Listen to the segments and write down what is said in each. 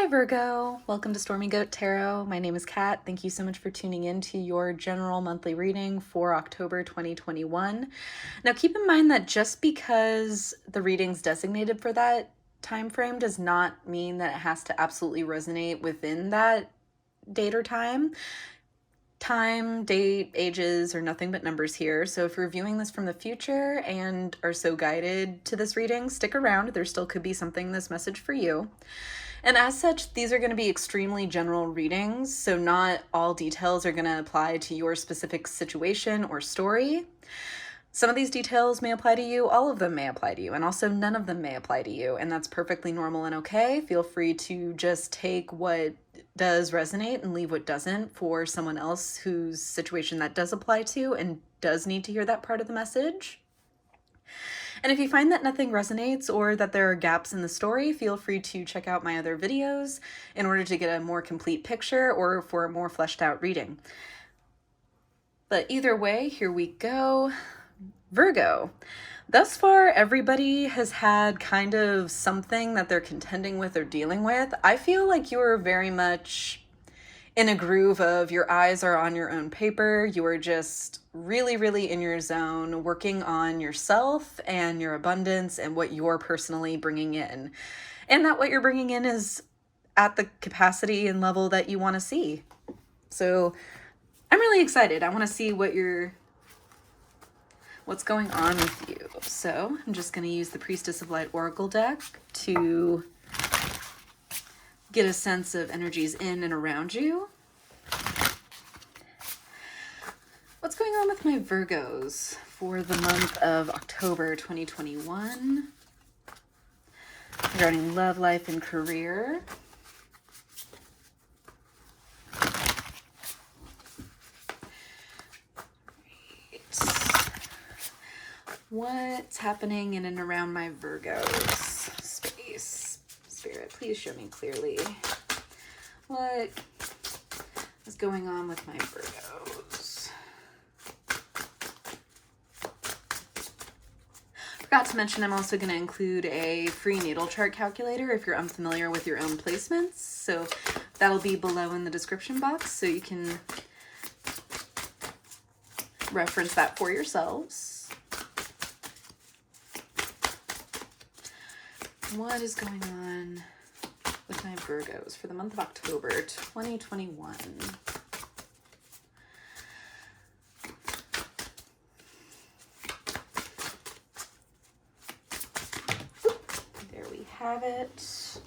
Hi Virgo, welcome to Stormy Goat Tarot. My name is Kat. Thank you so much for tuning in to your general monthly reading for October 2021. Now keep in mind that just because the reading's designated for that time frame does not mean that it has to absolutely resonate within that date or time. Time, date, ages are nothing but numbers here. So if you're viewing this from the future and are so guided to this reading, stick around. There still could be something in this message for you. And as such, these are going to be extremely general readings, so not all details are going to apply to your specific situation or story. Some of these details may apply to you, all of them may apply to you, and also none of them may apply to you, and that's perfectly normal and okay. Feel free to just take what does resonate and leave what doesn't for someone else whose situation that does apply to and does need to hear that part of the message. And if you find that nothing resonates or that there are gaps in the story, feel free to check out my other videos in order to get a more complete picture or for a more fleshed out reading. But either way, here we go. Virgo. Thus far, everybody has had kind of something that they're contending with or dealing with. I feel like you're very much in a groove of your eyes are on your own paper. You are just really in your zone, working on yourself and your abundance and what you're personally bringing in. And that what you're bringing in is at the capacity and level that you want to see. So I'm really excited. I want to see what's going on with you. So I'm just going to use the Priestess of Light Oracle deck to get a sense of energies in and around you. What's going on with my Virgos for the month of October 2021 regarding love, life, and career? What's happening in and around my Virgos space? Spirit, please show me clearly what is going on with my Virgos. Forgot to mention I'm also going to include a free natal chart calculator if you're unfamiliar with your own placements. So that'll be below in the description box so you can reference that for yourselves. What is going on with my Virgos for the month of October 2021? There we have it.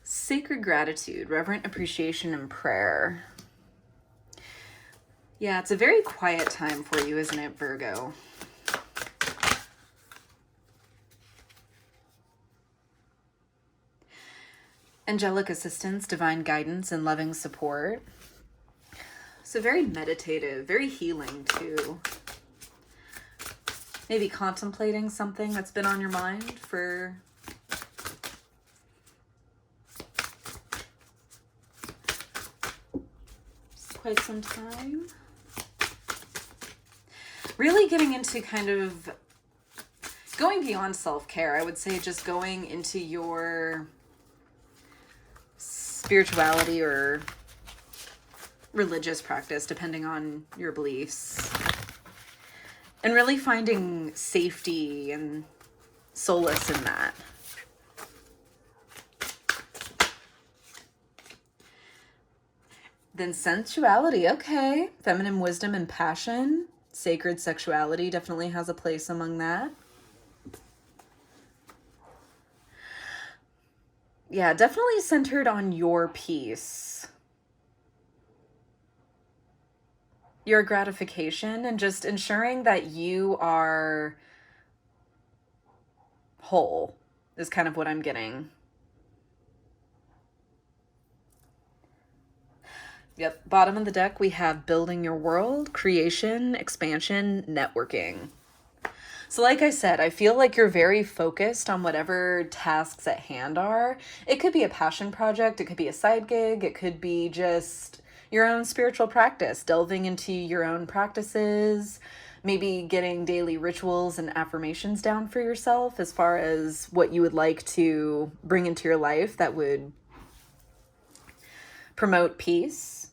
Sacred gratitude, reverent appreciation, and prayer. Yeah, it's a very quiet time for you, isn't it, Virgo? Angelic assistance, divine guidance, and loving support. So very meditative, very healing too. Maybe contemplating something that's been on your mind for quite some time. Really getting into kind of going beyond self-care. I would say just going into your spirituality or religious practice, depending on your beliefs. And really finding safety and solace in that. Then sensuality, okay. Feminine wisdom and passion. Sacred sexuality definitely has a place among that. Yeah, definitely centered on your peace. Your gratification and just ensuring that you are whole is kind of what I'm getting. Yep, bottom of the deck, we have building your world, creation, expansion, networking. So like I said, I feel like you're very focused on whatever tasks at hand are. It could be a passion project, it could be a side gig, it could be just your own spiritual practice, delving into your own practices, maybe getting daily rituals and affirmations down for yourself as far as what you would like to bring into your life that would promote peace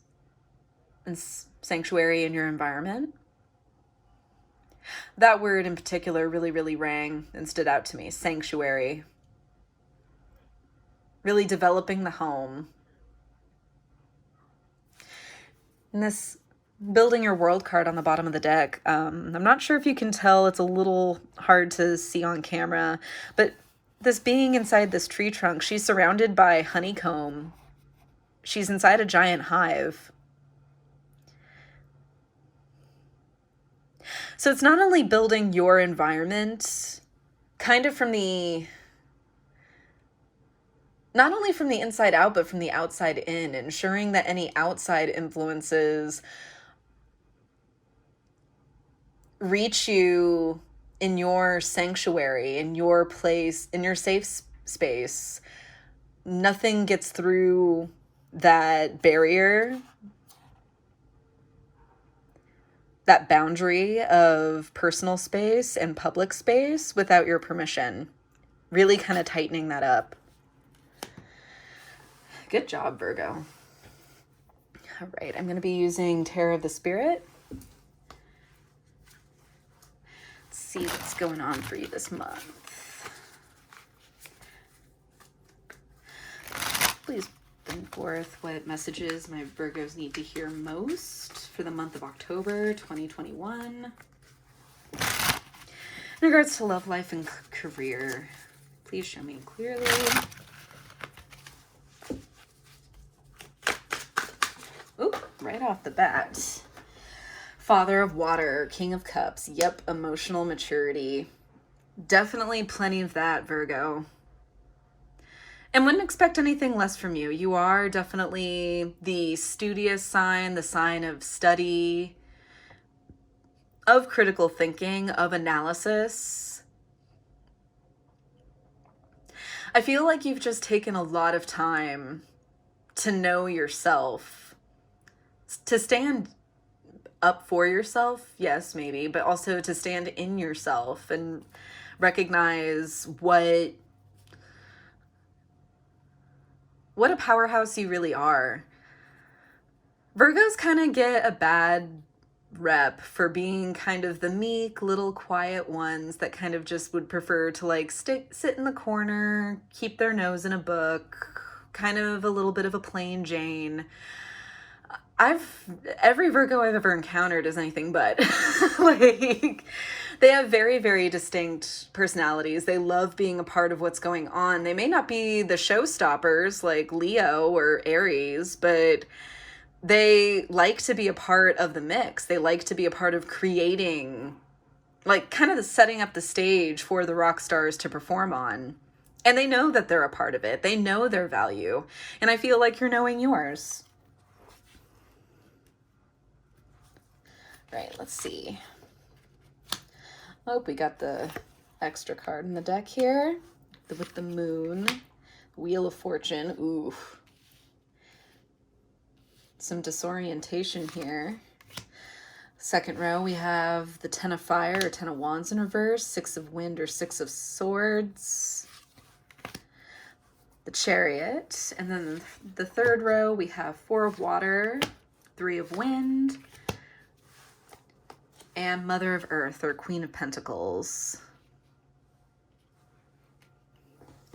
and sanctuary in your environment. That word in particular really, really rang and stood out to me. Sanctuary. Really developing the home. And this building your world card on the bottom of the deck. I'm not sure if you can tell, it's a little hard to see on camera, but this being inside this tree trunk, she's surrounded by honeycomb. She's inside a giant hive. So it's not only building your environment kind of from the, not only from the inside out, but from the outside in, ensuring that any outside influences reach you in your sanctuary, in your place, in your safe space. Nothing gets through that barrier, that boundary of personal space and public space without your permission. Really kind of tightening that up. Good job, Virgo. All right, I'm going to be using Tarot of the Spirit. Let's see what's going on for you this month. Please bring forth what messages my Virgos need to hear most for the month of October 2021. In regards to love, life, and career, please show me clearly. Oop, right off the bat. Father of Water, King of Cups. Yep, emotional maturity. Definitely plenty of that, Virgo. And wouldn't expect anything less from you. You are definitely the studious sign, the sign of study, of critical thinking, of analysis. I feel like you've just taken a lot of time to know yourself, to stand up for yourself, yes, maybe, but also to stand in yourself and recognize what a powerhouse you really are. Virgos kind of get a bad rep for being kind of the meek, little quiet ones that kind of just would prefer to like sit in the corner, keep their nose in a book, kind of a little bit of a plain Jane. Every Virgo I've ever encountered is anything but. Like, they have very, very distinct personalities. They love being a part of what's going on. They may not be the showstoppers like Leo or Aries, but they like to be a part of the mix. They like to be a part of creating, like kind of the setting up the stage for the rock stars to perform on. And they know that they're a part of it. They know their value. And I feel like you're knowing yours. Right, let's see. Oh, we got the extra card in the deck here with the moon, Wheel of Fortune. Ooh. Some disorientation here. Second row, we have the Ten of Fire or Ten of Wands in reverse, Six of Wind or Six of Swords, the Chariot. And then the third row, we have Four of Water, Three of Wind, and Mother of Earth or Queen of Pentacles.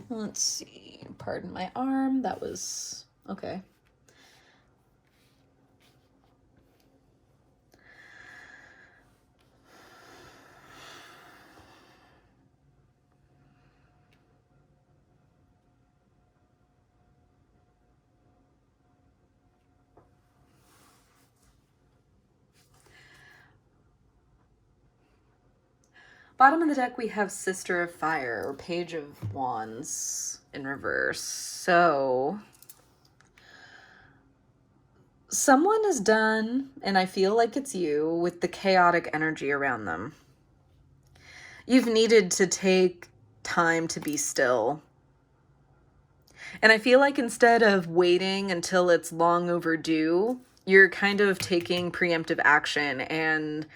Let's see. Pardon my arm. That was okay. Bottom of the deck, we have Sister of Fire or Page of Wands in reverse. So someone is done, and I feel like it's you, with the chaotic energy around them. You've needed to take time to be still. And I feel like instead of waiting until it's long overdue, you're kind of taking preemptive action and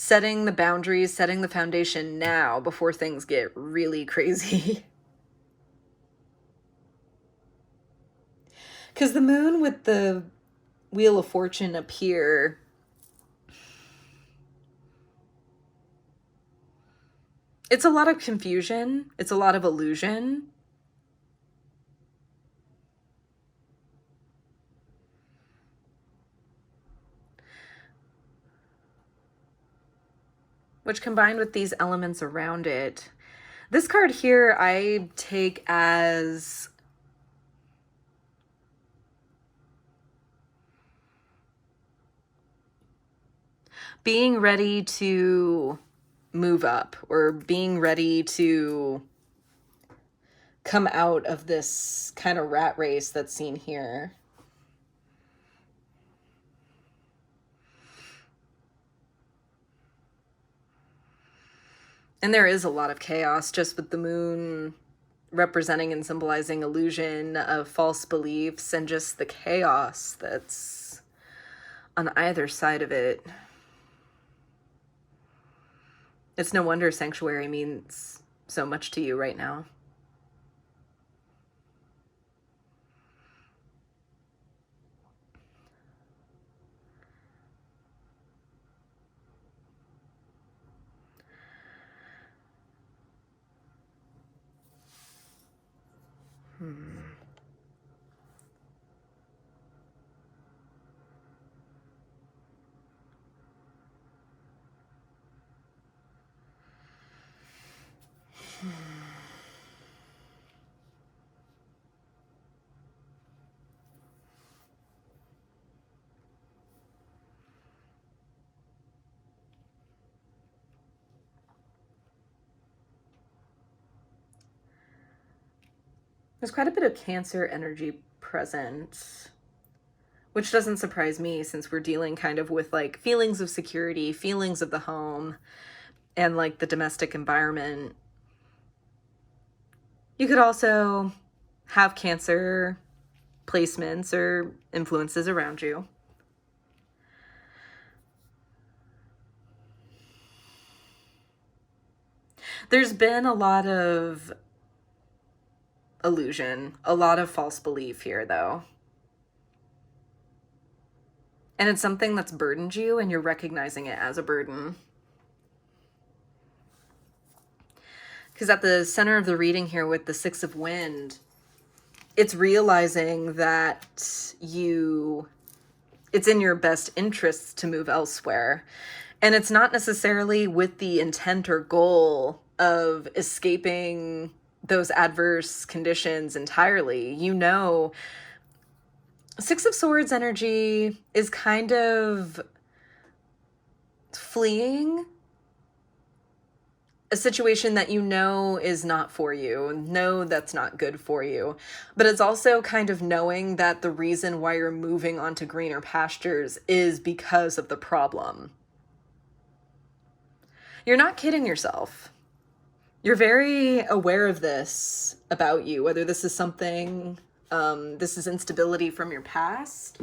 setting the boundaries, setting the foundation now before things get really crazy. Because the moon with the Wheel of Fortune up here, it's a lot of confusion. It's a lot of illusion. Which combined with these elements around it, this card here I take as being ready to move up, or being ready to come out of this kind of rat race that's seen here. And there is a lot of chaos just with the moon representing and symbolizing illusion of false beliefs and just the chaos that's on either side of it. It's no wonder sanctuary means so much to you right now. There's quite a bit of Cancer energy present, which doesn't surprise me since we're dealing kind of with like feelings of security, feelings of the home, and like the domestic environment. You could also have Cancer placements or influences around you. There's been a lot of illusion, a lot of false belief here, though. And it's something that's burdened you, and you're recognizing it as a burden. Because at the center of the reading here with the Six of Wind, it's realizing that it's in your best interests to move elsewhere. And it's not necessarily with the intent or goal of escaping those adverse conditions entirely. You know, Six of Swords energy is kind of fleeing a situation that you know is not for you, know that's not good for you. But it's also kind of knowing that the reason why you're moving onto greener pastures is because of the problem. You're not kidding yourself. You're very aware of this about you, whether this is something, this is instability from your past,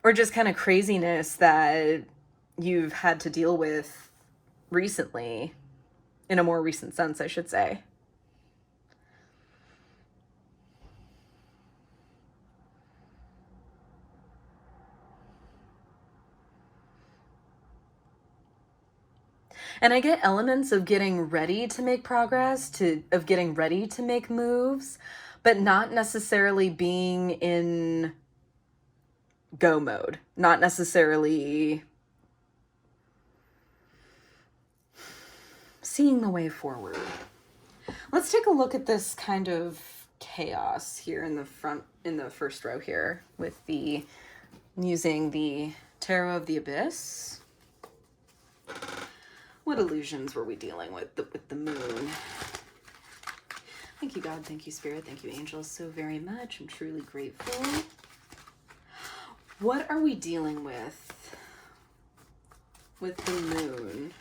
or just kind of craziness that you've had to deal with recently, in a more recent sense, I should say. And I get elements of getting ready to make progress, of getting ready to make moves, but not necessarily being in go mode, not necessarily seeing the way forward. Let's take a look at this kind of chaos here in the first row here with using the Tarot of the Abyss. What illusions were we dealing with the moon? Thank you, God. Thank you, Spirit. Thank you, angels, so very much. I'm truly grateful. What are we dealing with the moon?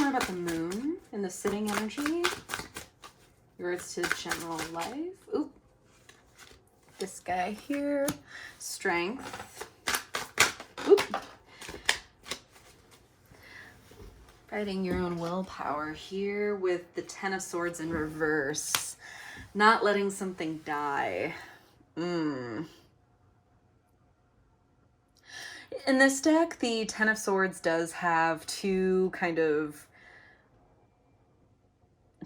more about the moon and the sitting energy in regards to general life. Oop. This guy here, strength. Oop. Fighting your own willpower here with the Ten of Swords in reverse. Not letting something die. In this deck, the Ten of Swords does have two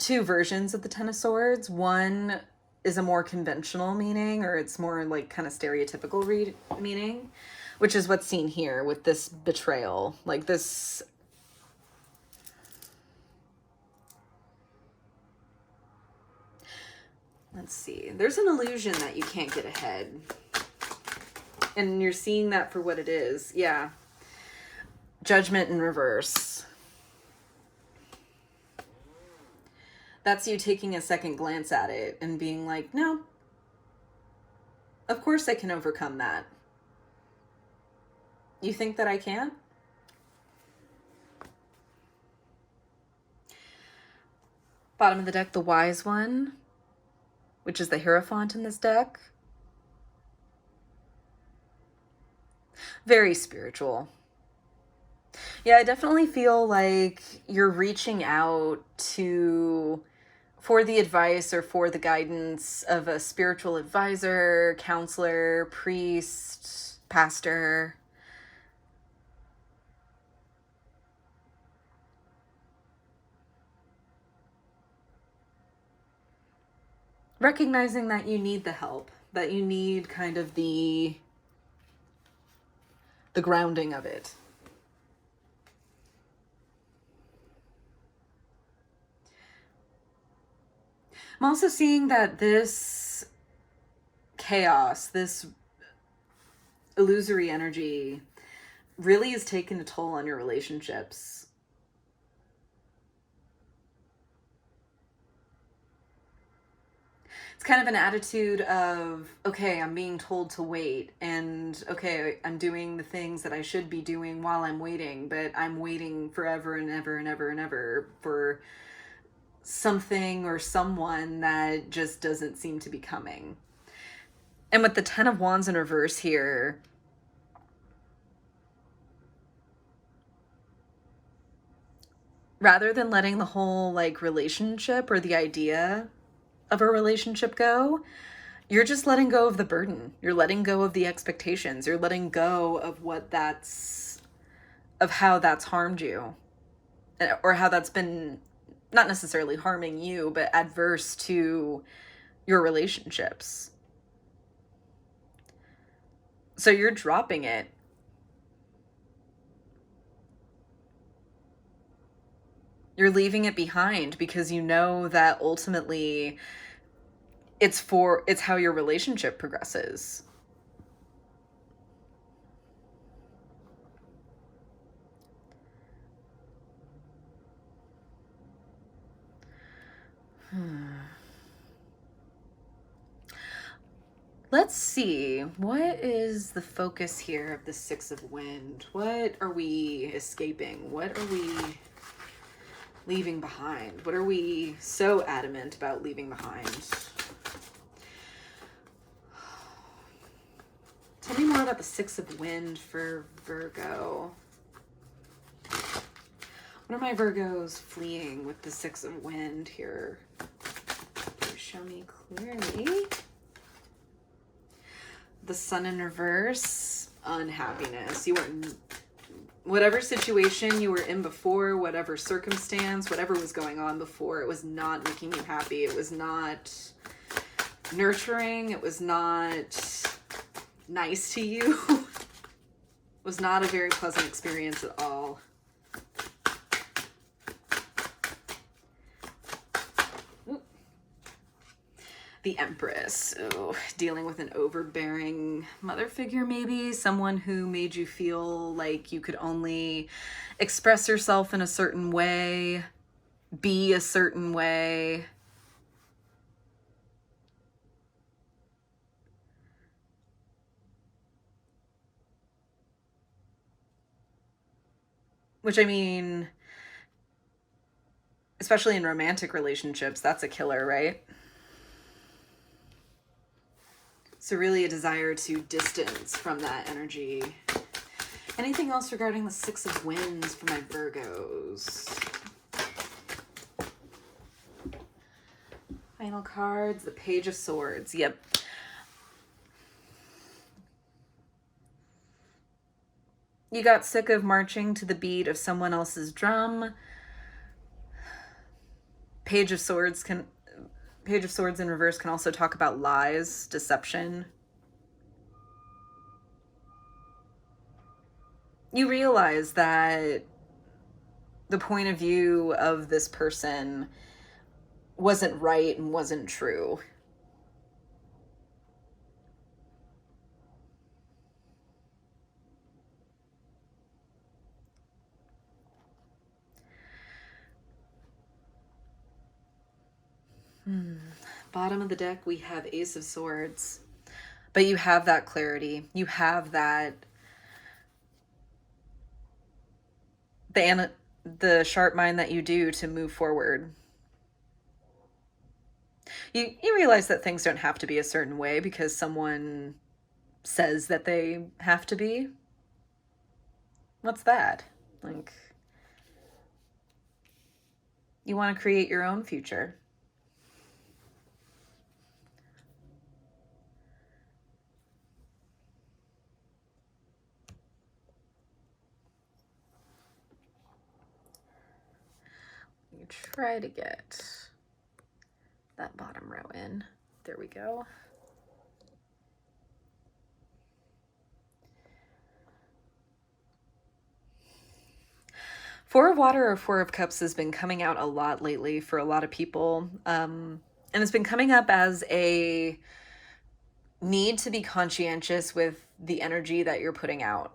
versions of the Ten of Swords. One is a more conventional meaning, or it's more like kind of stereotypical meaning, which is what's seen here with this betrayal. Like this... Let's see. There's an illusion that you can't get ahead. And you're seeing that for what it is. Yeah. Judgment in reverse. That's you taking a second glance at it and being like, no, of course I can overcome that. You think that I can't? Bottom of the deck, the Wise One, which is the Hierophant in this deck. Very spiritual. Yeah, I definitely feel like you're reaching out for the advice or for the guidance of a spiritual advisor, counselor, priest, pastor. Recognizing that you need the help, that you need kind of the grounding of it. I'm also seeing that this chaos, this illusory energy really is taking a toll on your relationships. It's kind of an attitude of, okay, I'm being told to wait, and okay, I'm doing the things that I should be doing while I'm waiting, but I'm waiting forever and ever and ever and ever for something or someone that just doesn't seem to be coming. And with the Ten of Wands in reverse here, rather than letting the whole like relationship or the idea of a relationship go, you're just letting go of the burden. You're letting go of the expectations. You're letting go of of how that's harmed you, or how that's been not necessarily harming you, but adverse to your relationships. So you're dropping it. You're leaving it behind because you know that ultimately it's how your relationship progresses. Let's see, what is the focus here of the Six of Wind? What are we escaping? What are we leaving behind? What are we so adamant about leaving behind? Tell me more about the Six of Wind for Virgo. What are my Virgos fleeing with the Six of Wind here? Show me clearly. The Sun in reverse, unhappiness. You were in whatever situation you were in before, whatever circumstance, whatever was going on before, it was not making you happy. It was not nurturing. It was not nice to you. It was not a very pleasant experience at all. The Empress. Ooh, dealing with an overbearing mother figure, maybe. Someone who made you feel like you could only express yourself in a certain way, be a certain way. Which, I mean, especially in romantic relationships, that's a killer, right? So really a desire to distance from that energy. Anything else regarding the Six of Wands for my Virgos? Final cards, the Page of Swords. Yep. You got sick of marching to the beat of someone else's drum. Page of Swords in reverse can also talk about lies, deception. You realize that the point of view of this person wasn't right and wasn't true. Bottom of the deck, we have Ace of Swords. But you have that clarity. You have that the sharp mind that you do to move forward. You realize that things don't have to be a certain way because someone says that they have to be. What's that? Like, you want to create your own future. You try to get that bottom row in. There we go. Four of Water or Four of Cups has been coming out a lot lately for a lot of people. And it's been coming up as a need to be conscientious with the energy that you're putting out.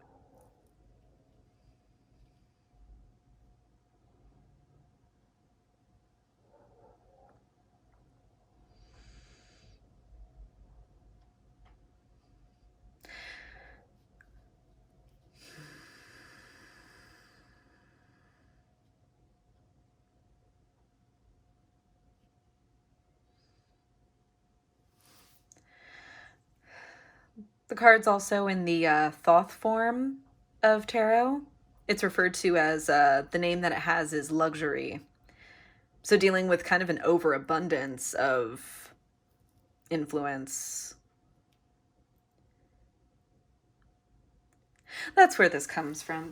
The card's also in the Thoth form of tarot. It's referred to as, the name that it has is luxury. So dealing with kind of an overabundance of influence. That's where this comes from.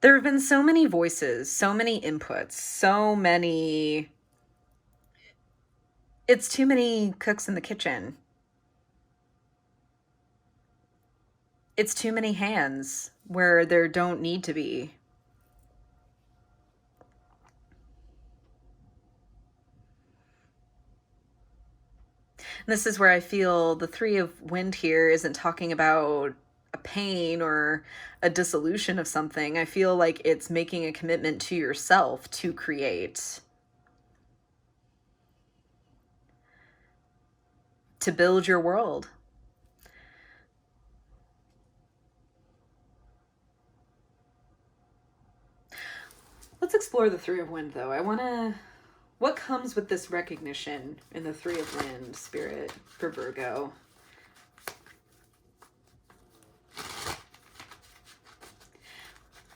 There have been so many voices, so many inputs, it's too many cooks in the kitchen. It's too many hands where there don't need to be. And this is where I feel the Three of Wind here isn't talking about a pain or a dissolution of something. I feel like it's making a commitment to yourself to create, to build your world. Let's explore the Three of Wind, though. What comes with this recognition in the Three of Wind, Spirit, for Virgo?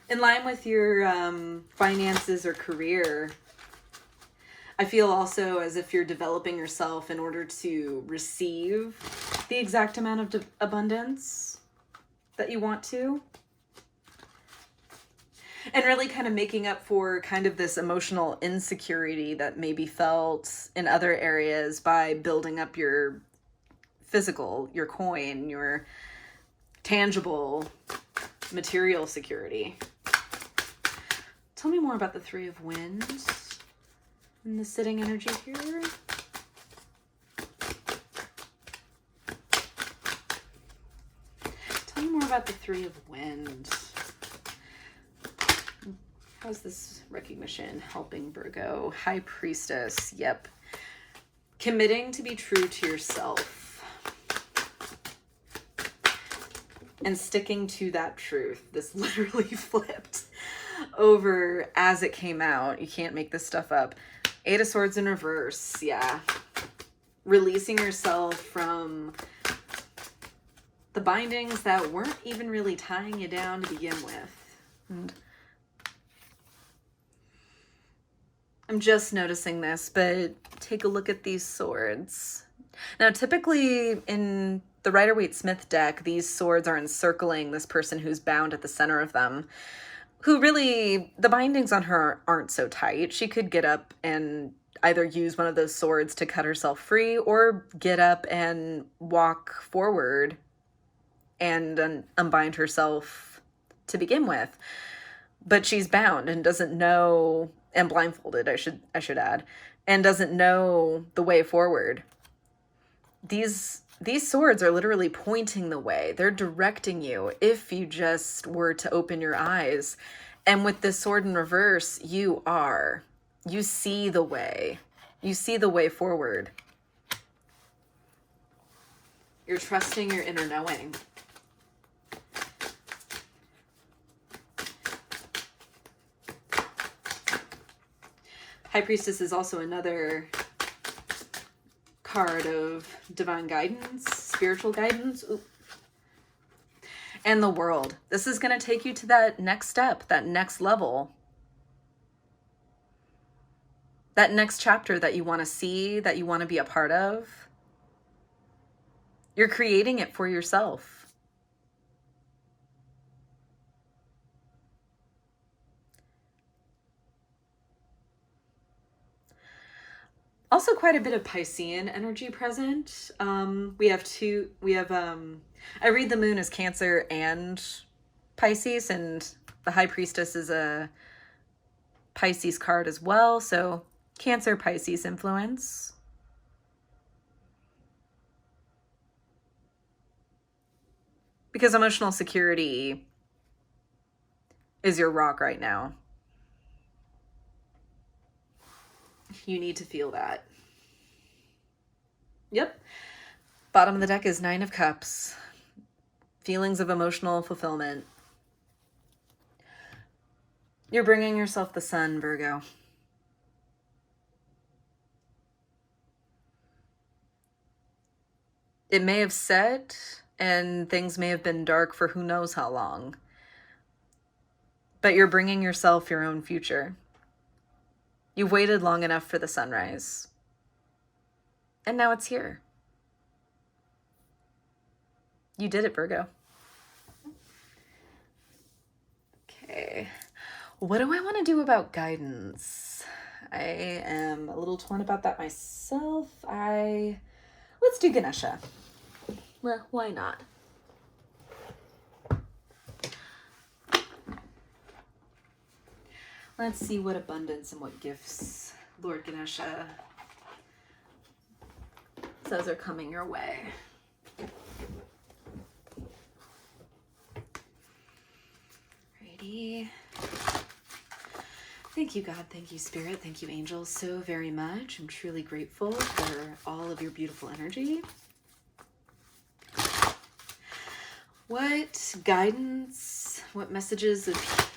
In line with your finances or career, I feel also as if you're developing yourself in order to receive the exact amount of abundance that you want to. And really kind of making up for kind of this emotional insecurity that may be felt in other areas by building up your physical, your coin, your tangible material security. Tell me more about the Three of Wands and the sitting energy here. Tell me more about the Three of Wands. How's this recognition helping Virgo? High Priestess. Yep. Committing to be true to yourself. and sticking to that truth. This literally flipped over as it came out. You can't make this stuff up. Eight of Swords in reverse. Yeah. Releasing yourself from the bindings that weren't even really tying you down to begin with. And I'm just noticing this, but take a look at these swords. Now, typically in the Rider-Waite-Smith deck, these swords are encircling this person who's bound at the center of them, who really, the bindings on her aren't so tight. She could get up and either use one of those swords to cut herself free or get up and walk forward and unbind herself to begin with. But she's bound and doesn't know, and blindfolded, I should add, and doesn't know the way forward. These swords are literally pointing the way. They're directing you if you just were to open your eyes. And with this sword in reverse, you see the way. You see the way forward. You're trusting your inner knowing. High Priestess is also another card of divine guidance, spiritual guidance. Ooh. And the World. This is going to take you to that next step, that next level. That next chapter that you want to see, that you want to be a part of. You're creating it for yourself. Also quite a bit of Piscean energy present. I read the moon as Cancer and Pisces, and the High Priestess is a Pisces card as well. So Cancer, Pisces influence. Because emotional security is your rock right now. You need to feel that. Yep. Bottom of the deck is Nine of Cups. Feelings of emotional fulfillment. You're bringing yourself the sun, Virgo. It may have set and things may have been dark for who knows how long. But you're bringing yourself your own future. You've waited long enough for the sunrise. And now it's here. You did it, Virgo. Okay. What do I want to do about guidance? I am a little torn about that myself. Let's do Ganesha. Well, why not? Let's see what abundance and what gifts Lord Ganesha says are coming your way. Alrighty. Thank you, God. Thank you, Spirit. Thank you, angels, so very much. I'm truly grateful for all of your beautiful energy. What guidance, what messages of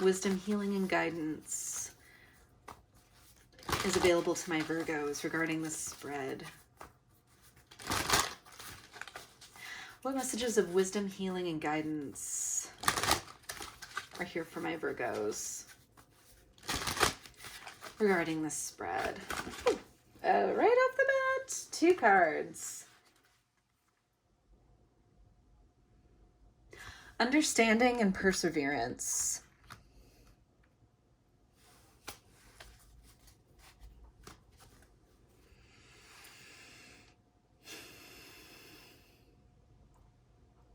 wisdom, healing, and guidance is available to my Virgos regarding this spread? What messages of wisdom, healing, and guidance are here for my Virgos regarding this spread? Right off the bat, 2 cards. Understanding and perseverance.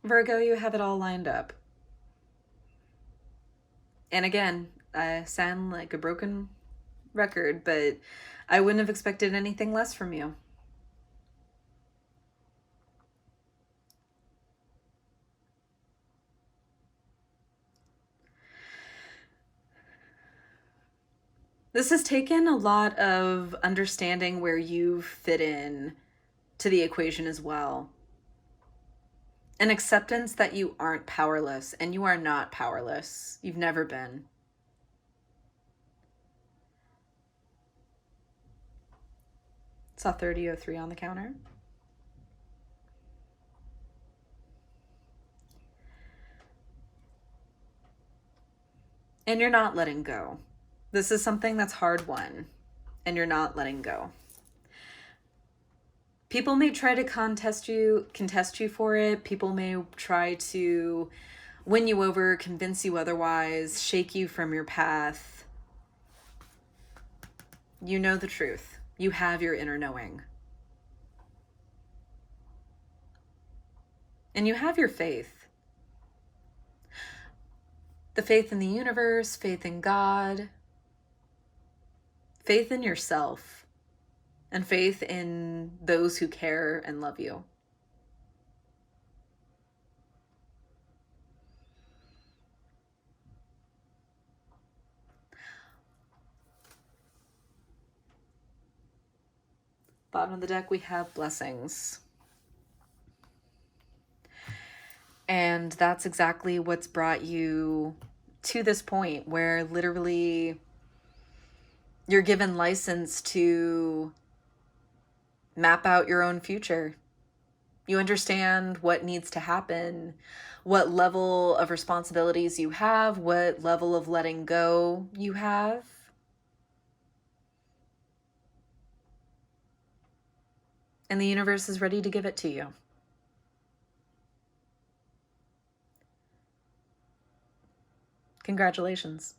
Virgo, you have it all lined up. And again, I sound like a broken record, but I wouldn't have expected anything less from you. This has taken a lot of understanding where you fit in to the equation as well. An acceptance that you aren't powerless, and you are not powerless. You've never been. Saw 3003 on the counter. And you're not letting go. This is something that's hard won, and you're not letting go. People may try to contest you for it. People may try to win you over, convince you otherwise, shake you from your path. You know the truth. You have your inner knowing. And you have your faith. The faith in the universe, faith in God, faith in yourself, and faith in those who care and love you. Bottom of the deck, we have blessings. And that's exactly what's brought you to this point where literally you're given license to map out your own future. You understand what needs to happen, what level of responsibilities you have, what level of letting go you have. And the universe is ready to give it to you. Congratulations.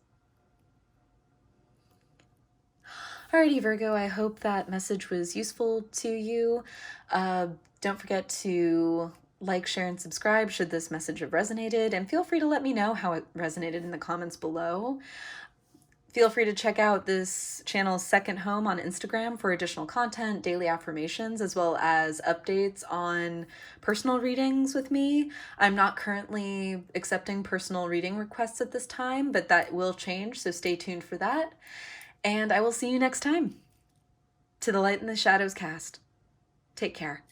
Alrighty, Virgo, I hope that message was useful to you. Don't forget to like, share, and subscribe should this message have resonated, and feel free to let me know how it resonated in the comments below. Feel free to check out this channel's second home on Instagram for additional content, daily affirmations, as well as updates on personal readings with me. I'm not currently accepting personal reading requests at this time, but that will change, so stay tuned for that. And I will see you next time. To the light and the shadows cast. Take care.